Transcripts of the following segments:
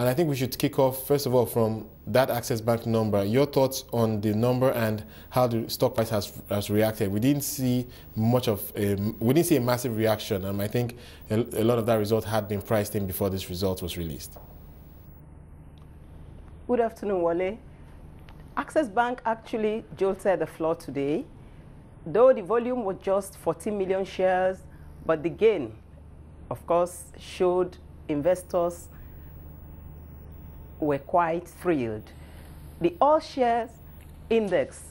And I think we should kick off, first of all, from that Access Bank number. Your thoughts on the number and how the stock price has reacted. We didn't see much of we didn't see a massive reaction. I think a lot of that result had been priced in before this result was released. Good afternoon, Wole. Access Bank actually jolted the floor today. Though the volume was just 14 million shares, but the gain, of course, showed investors were quite thrilled. The all shares index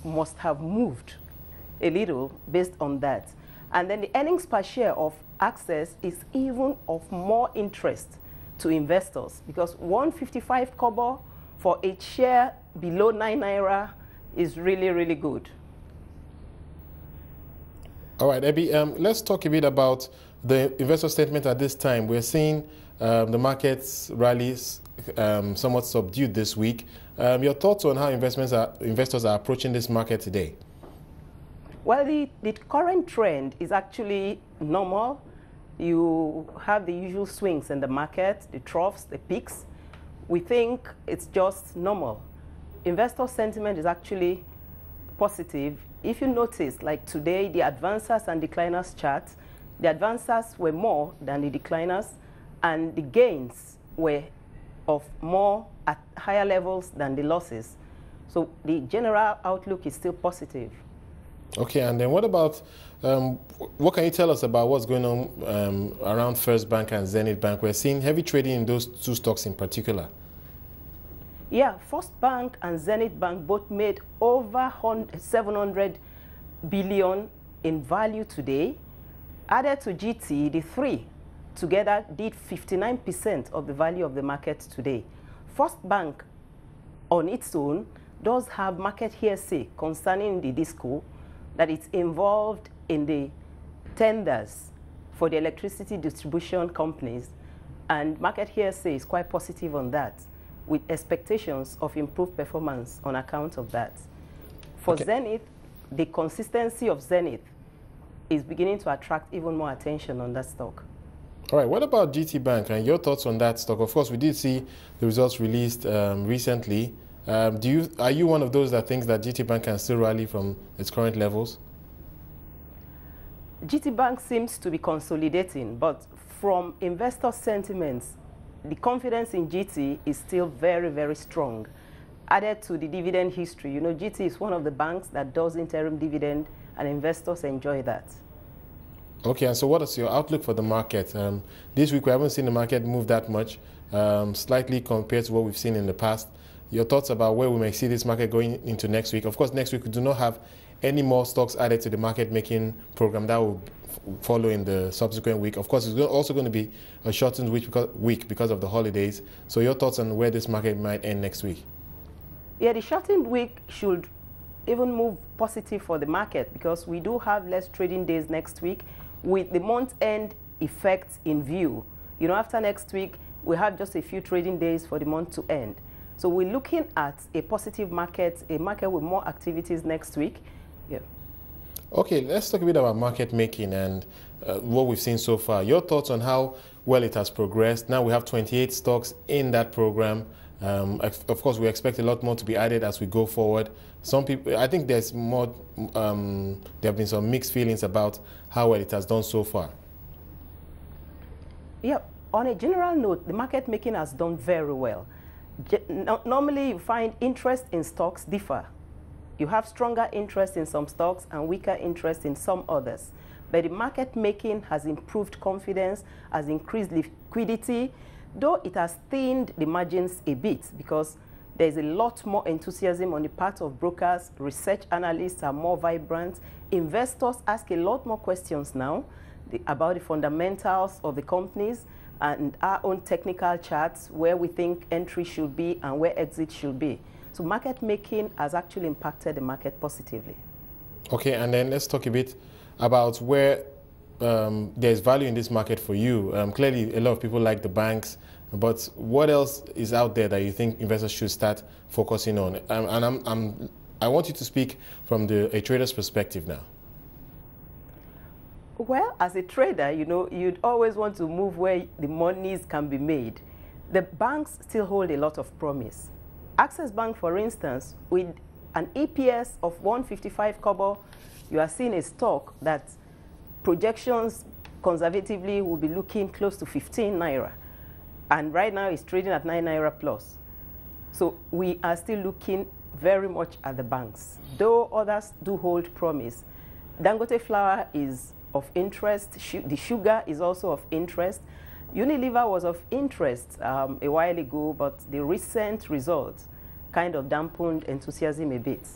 must have moved a little based on that. And then the earnings per share of Access is even of more interest to investors because 155 kobo for a share below 9 naira is really, really good. All right, Ebi, let's talk a bit about the investor sentiment at this time. We're seeing the markets rallies somewhat subdued this week. Your thoughts on how investors are approaching this market today? Well, the current trend is actually normal. You have the usual swings in the market, the troughs, the peaks. We think it's just normal. Investor sentiment is actually positive. If you notice, like today, the advancers and decliners chart, the advancers were more than the decliners, and the gains were of more at higher levels than the losses. So the general outlook is still positive. Okay, and then what about, what can you tell us about what's going on around First Bank and Zenith Bank? We're seeing heavy trading in those two stocks in particular. Yeah, First Bank and Zenith Bank both made over 700 billion in value today. Added to GT, the three together did 59% of the value of the market today. First Bank on its own does have market hearsay concerning the DISCO that it's involved in the tenders for the electricity distribution companies, and market hearsay is quite positive on that, with expectations of improved performance on account of that. For Zenith, the consistency of Zenith is beginning to attract even more attention on that stock. All right, what about GTBank and your thoughts on that stock? Of course, we did see the results released recently. Are you one of those that thinks that GTBank can still rally from its current levels? GTBank seems to be consolidating, but from investor sentiments, the confidence in GT is still very, very strong. Added to the dividend history, you know, GT is one of the banks that does interim dividend, and investors enjoy that. Okay, and so what is your outlook for the market? This week we haven't seen the market move that much, slightly compared to what we've seen in the past. Your thoughts about where we may see this market going into next week? Of course, next week we do not have any more stocks added to the market making program that will follow in the subsequent week. Of course, it's also going to be a shortened week because of the holidays. So your thoughts on where this market might end next week? Yeah, the shortened week should even move positive for the market because we do have less trading days next week with the month-end effect in view. You know, after next week, we have just a few trading days for the month to end. So we're looking at a positive market, a market with more activities next week. Yeah. Okay, let's talk a bit about market making and what we've seen so far. Your thoughts on how well it has progressed. Now we have 28 stocks in that program. Of course, we expect a lot more to be added as we go forward. Some people, I think there's more, there have been some mixed feelings about how well it has done so far. Yeah, on a general note, the market making has done very well. Normally, you find interest in stocks differ. You have stronger interest in some stocks and weaker interest in some others. But the market making has improved confidence, has increased liquidity, though it has thinned the margins a bit because there's a lot more enthusiasm on the part of brokers. Research analysts are more vibrant. Investors ask a lot more questions now about the fundamentals of the companies and our own technical charts, where we think entry should be and where exit should be. So market making has actually impacted the market positively. Okay, and then let's talk a bit about where there's value in this market for you. Clearly, a lot of people like the banks, but what else is out there that you think investors should start focusing on? I want you to speak from a trader's perspective now. Well, as a trader, you know, you'd always want to move where the monies can be made. The banks still hold a lot of promise. Access Bank, for instance, with an EPS of 155 kobo, you are seeing a stock that projections conservatively will be looking close to 15 naira. And right now it's trading at 9 naira plus. So we are still looking very much at the banks. Though others do hold promise, Dangote flour is of interest. The sugar is also of interest. Unilever was of interest a while ago, but the recent results kind of dampened enthusiasm a bit.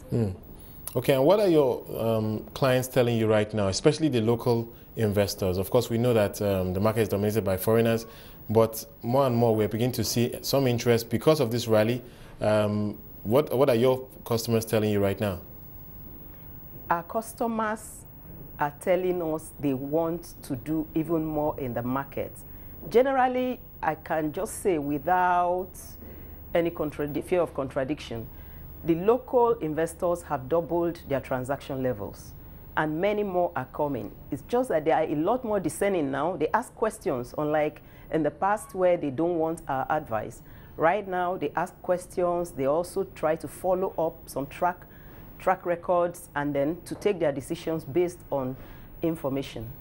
Okay, and what are your clients telling you right now, especially the local investors? Of course, we know that the market is dominated by foreigners, but more and more we're beginning to see some interest because of this rally. What are your customers telling you right now? Our customers are telling us they want to do even more in the market. Generally, I can just say without any fear of contradiction, the local investors have doubled their transaction levels, and many more are coming. It's just that they are a lot more discerning now. They ask questions, unlike in the past where they don't want our advice. Right now, they ask questions. They also try to follow up some track records and then to take their decisions based on information.